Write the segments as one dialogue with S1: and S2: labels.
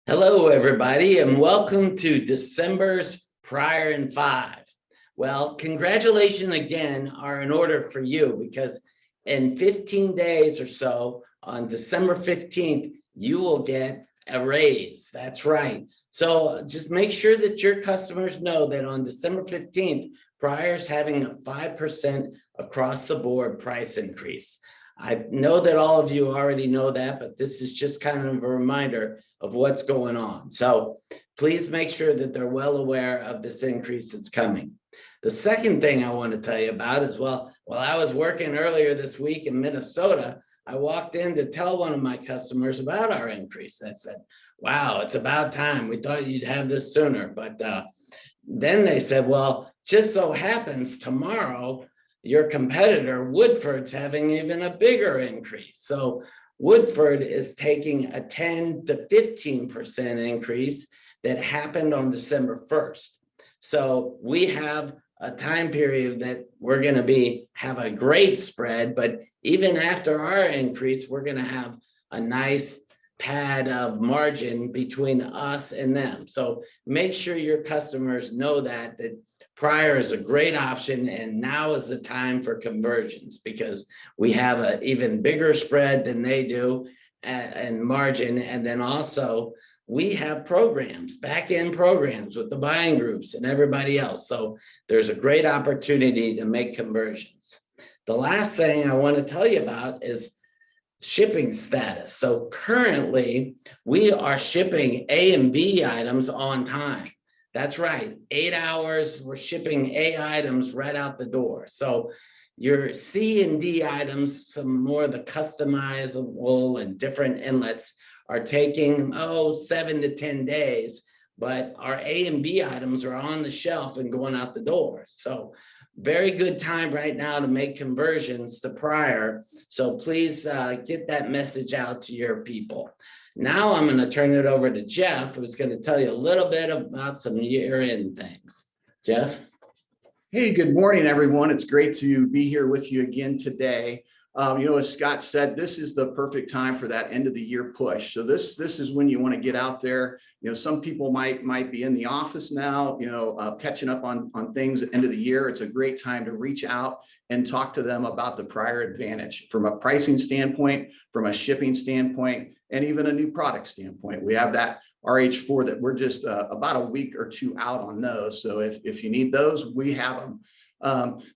S1: Hello, everybody, and welcome to December's Prier and 5. Well, congratulations again are in order for you because in 15 days or so, on December 15th, you will get a raise. That's right. So just make sure that your customers know that on December 15th, Prier's having a 5% across the board price increase. I know that all of you already know that, but this is just kind of a reminder of what's going on. So please make sure that they're well aware of this increase that's coming. The second thing I want to tell you about is, while I was working earlier this week in Minnesota, I walked in to tell one of my customers about our increase. I said, wow, it's about time. We thought you'd have this sooner. But then they said, well, just so happens tomorrow, your competitor, Woodford's having even a bigger increase. So Woodford is taking a 10 to 15% increase that happened on December 1st. So we have a time period that we're going to have a great spread, but even after our increase, we're going to have a nice pad of margin between us and them. So make sure your customers know that Prier is a great option, and now is the time for conversions because we have an even bigger spread than they do and margin. And then also we have programs, back-end programs with the buying groups and everybody else. So there's a great opportunity to make conversions. The last thing I want to tell you about is shipping status. So currently we are shipping A and B items on time. That's right, 8 hours, we're shipping A items right out the door. So your C and D items, some more of the customizable and different inlets, are taking 7 to 10 days, but our A and B items are on the shelf and going out the door. So very good time right now to make conversions to Prier. So please get that message out to your people. Now I'm going to turn it over to Jeff, who's going to tell you a little bit about some year-end things. Jeff?
S2: Hey, good morning, everyone. It's great to be here with you again today. As Scott said, this is the perfect time for that end of the year push. So this is when you want to get out there. Some people might be in the office now, catching up on things at the end of the year. It's a great time to reach out and talk to them about the Prier advantage from a pricing standpoint, from a shipping standpoint, and even a new product standpoint. We have that RH4 that we're just about a week or two out on those. So if you need those, we have them.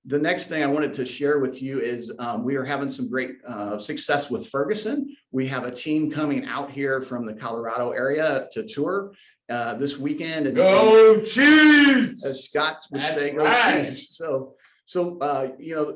S2: The next thing I wanted to share with you is we are having some great success with Ferguson. We have a team coming out here from the Colorado area to tour this weekend. And
S1: go Chiefs!
S2: As Scott would say, go Chiefs. So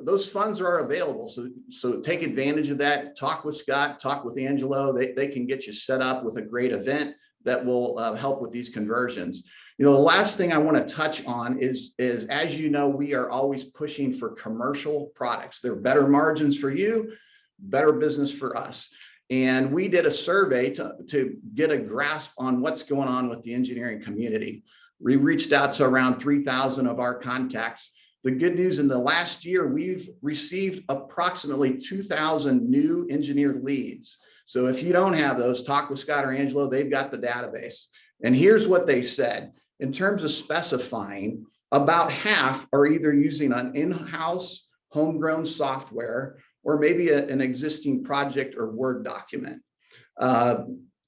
S2: those funds are available. So take advantage of that. Talk with Scott, talk with Angelo. They can get you set up with a great event that will help with these conversions. The last thing I want to touch on is as you know, we are always pushing for commercial products. They're better margins for you, better business for us. And we did a survey to get a grasp on what's going on with the engineering community. We reached out to around 3,000 of our contacts. The good news, in the last year, we've received approximately 2,000 new engineered leads. So if you don't have those, talk with Scott or Angelo, they've got the database. And here's what they said. In terms of specifying, about half are either using an in-house homegrown software or maybe an existing project or Word document.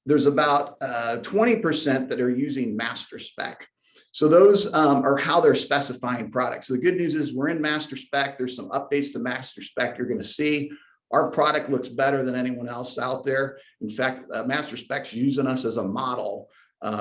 S2: There's about 20% that are using master spec. So those are how they're specifying products. So the good news is we're in master spec. There's some updates to master spec you're going to see. Our product looks better than anyone else out there. In fact, master spec's using us as a model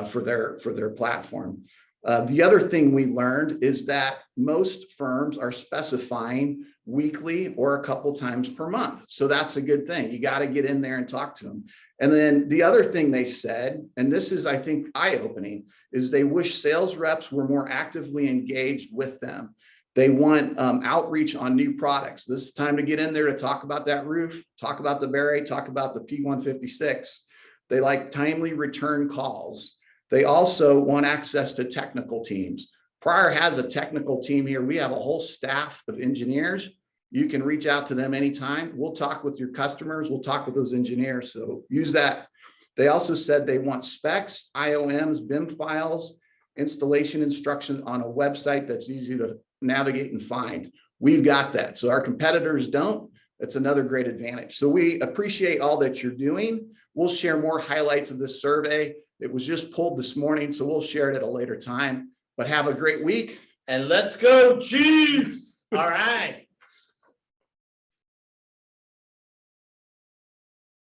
S2: for their platform. The other thing we learned is that most firms are specifying weekly or a couple times per month. So that's a good thing. You got to get in there and talk to them. And then the other thing they said, and this is, I think, eye-opening, is they wish sales reps were more actively engaged with them. They want outreach on new products. This is time to get in there to talk about that roof, talk about the Barry, talk about the P156. They like timely return calls. They also want access to technical teams. Prier has a technical team here. We have a whole staff of engineers. You can reach out to them anytime. We'll talk with your customers. We'll talk with those engineers. So use that They also said they want specs, IOMs, BIM files, installation instructions on a website that's easy to navigate and find. We've got that. So our competitors don't. That's another great advantage. So we appreciate all that you're doing. We'll share more highlights of this survey. It was just pulled this morning, so we'll share it at a later time. But have a great week.
S1: And let's go Chiefs. All right.